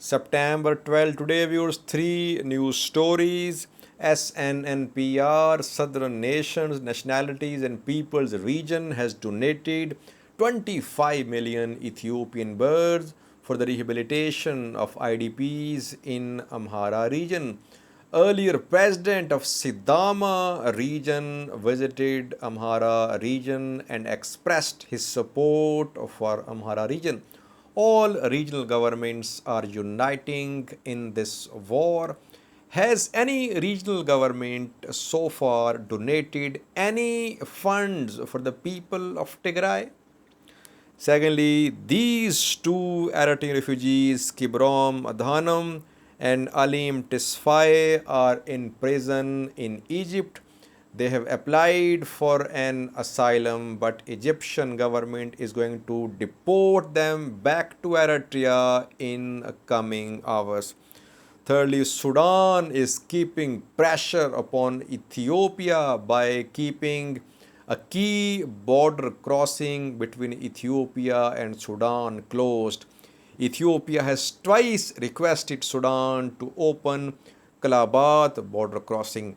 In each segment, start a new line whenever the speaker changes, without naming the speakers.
September 12. Today, viewers, three news stories. SNNPR, Southern Nations, Nationalities and Peoples Region, has donated 25 million Ethiopian birds for the rehabilitation of IDPs in Amhara region. Earlier, President of Sidama region visited Amhara region and expressed his support for Amhara region. All regional governments are uniting in this war. Has any regional government so far donated any funds for the people of Tigray? Secondly, these two Eritrean refugees, Kibrom Adhanom and Alim Tisfaye, are in prison in Egypt. They have applied for an asylum, but Egyptian government is going to deport them back to Eritrea in coming hours. Thirdly, Sudan is keeping pressure upon Ethiopia by keeping a key border crossing between Ethiopia and Sudan closed. Ethiopia has twice requested Sudan to open Kalabat border crossing.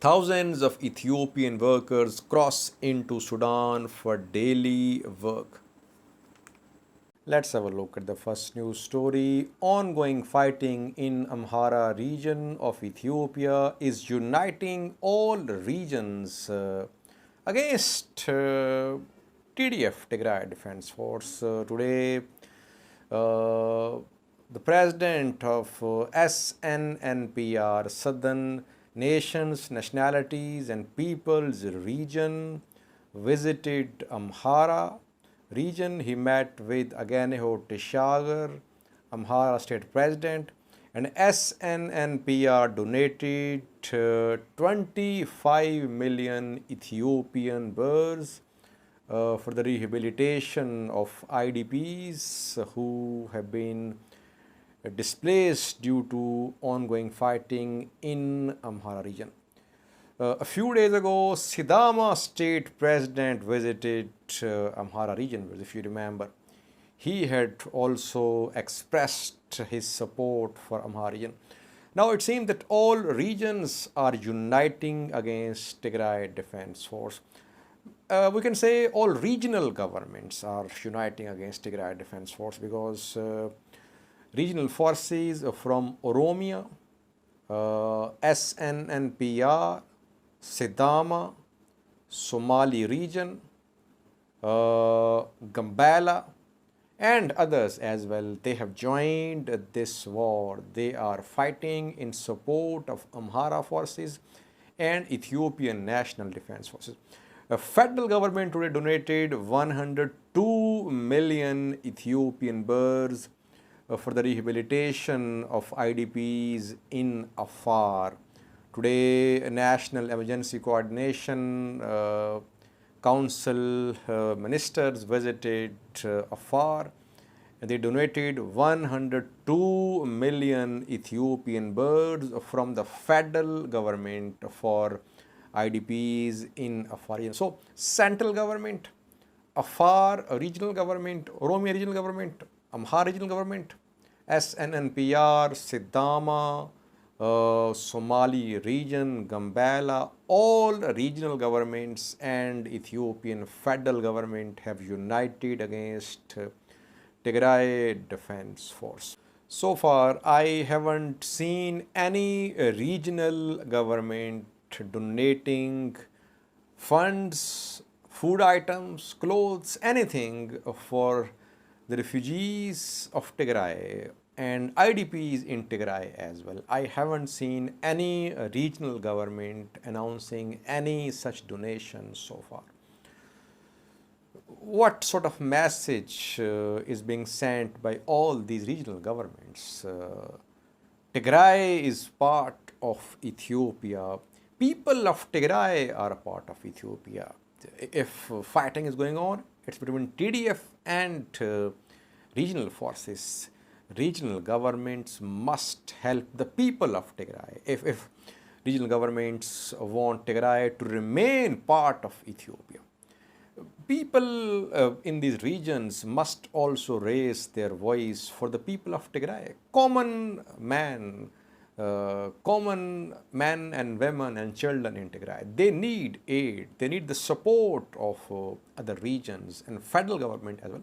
Thousands of Ethiopian workers cross into Sudan for daily work. Let's have a look at the first news story. Ongoing fighting in Amhara region of Ethiopia is uniting all regions against TDF, Tigray Defense Force. Today, the president of SNNPR, Southern Nations, Nationalities and Peoples region, visited Amhara region. He met with Aganeho Tishagar, Amhara state president, and SNNPR donated 25 million Ethiopian birds for the rehabilitation of IDPs who have been displaced due to ongoing fighting in Amhara region. A few days ago, Sidama state president visited Amhara region, if you remember. He had also expressed his support for Amhara region. Now it seems that all regions are uniting against Tigray Defense Force. We can say all regional governments are uniting against Tigray Defense Force because regional forces from Oromia, SNNPR, Sidama, Somali region, Gambela, and others as well. They have joined this war. They are fighting in support of Amhara forces and Ethiopian National Defense Forces. The federal government today donated 102 million Ethiopian birds for the rehabilitation of IDPs in Afar. Today, National Emergency Coordination Council ministers visited Afar. They donated 102 million Ethiopian birds from the federal government for IDPs in Afar. So, central government, Afar regional government, Oromia regional government, Amhara regional government, SNNPR, Sidama, Somali region, Gambela, all regional governments and Ethiopian federal government have united against Tigray Defense Force. So far, I haven't seen any regional government donating funds, food items, clothes, anything for the refugees of Tigray and IDPs in Tigray as well. I haven't seen any regional government announcing any such donation so far. What sort of message is being sent by all these regional governments? Tigray is part of Ethiopia. People of Tigray are a part of Ethiopia. If fighting is going on, it's between TDF and regional forces. Regional governments must help the people of Tigray. If regional governments want Tigray to remain part of Ethiopia, people in these regions must also raise their voice for the people of Tigray. Common men and women and children in Tigray, they need aid, they need the support of other regions and federal government as well.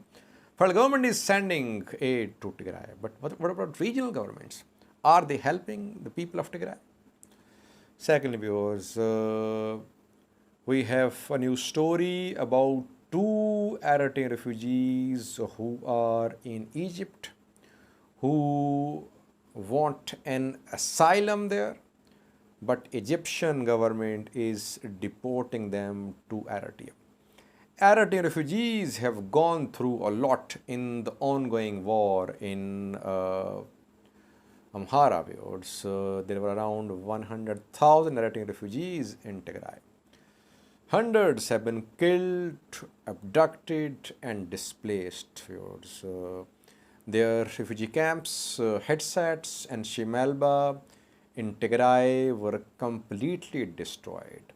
Federal government is sending aid to Tigray, but what about regional governments? Are they helping the people of Tigray? Secondly, viewers, we have a new story about two Eritrean refugees who are in Egypt, who want an asylum there, but Egyptian government is deporting them to Eritrea. Eritrean refugees have gone through a lot in the ongoing war in Amhara. There were around 100,000 Eritrean refugees in Tigray. Hundreds have been killed, abducted, and displaced. Their refugee camps, Headsets and Shimelba in Tigray were completely destroyed.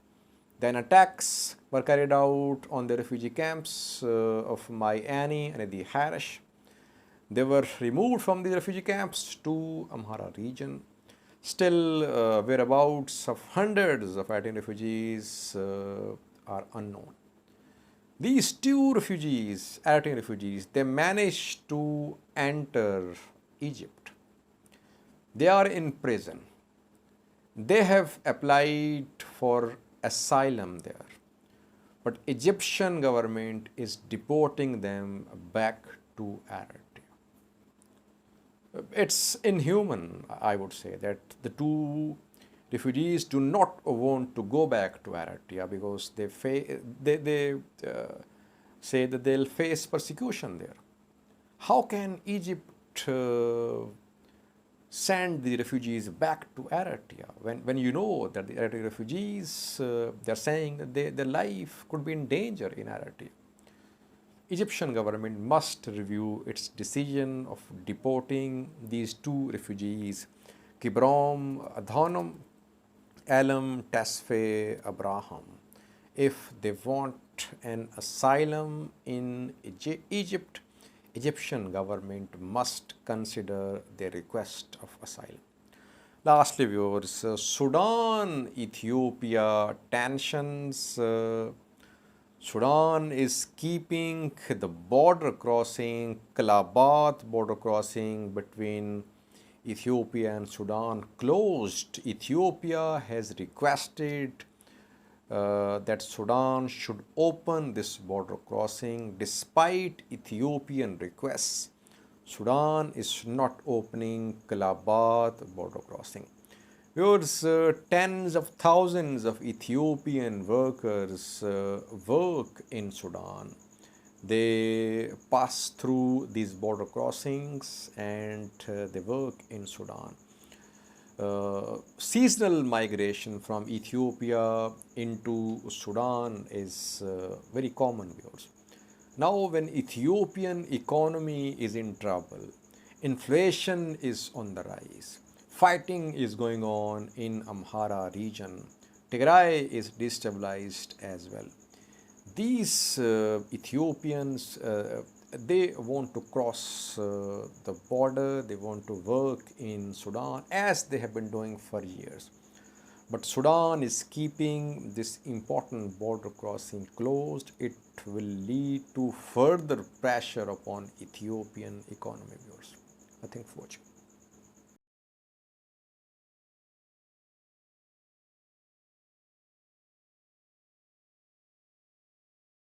Then attacks were carried out on the refugee camps of Mai Ani and Edi Harish. They were removed from the refugee camps to Amhara region. Still, whereabouts of hundreds of Eritrean refugees are unknown. These two refugees, Eritrean refugees, they managed to enter Egypt. They are in prison. They have applied for asylum there. But Egyptian government is deporting them back to Eritrea. It's inhuman, I would say, that the two refugees do not want to go back to Eritrea because they say that they'll face persecution there. How can Egypt send the refugees back to Eritrea when you know that the Eritrean refugees, they're saying that their life could be in danger in Eritrea? Egyptian government must review its decision of deporting these two refugees, Kibrom Adhanom, Elam Tesfaye Abraham. If they want an asylum in Egypt, Egyptian government must consider their request of asylum. Lastly, viewers, Sudan, Ethiopia tensions. Sudan is keeping the border crossing, Kalabat border crossing between Ethiopia and Sudan closed. Ethiopia has requested that Sudan should open this border crossing. Despite Ethiopian requests, Sudan is not opening Kalabat border crossing. Viewers, tens of thousands of Ethiopian workers work in Sudan. They pass through these border crossings and they work in Sudan. Seasonal migration from Ethiopia into Sudan is very common, viewers. Now, when Ethiopian economy is in trouble, inflation is on the rise, fighting is going on in Amhara region, Tigray is destabilized as well. These Ethiopians, they want to cross the border, they want to work in Sudan as they have been doing for years. But Sudan is keeping this important border crossing closed. It will lead to further pressure upon Ethiopian economy, viewers. Thank you for watching.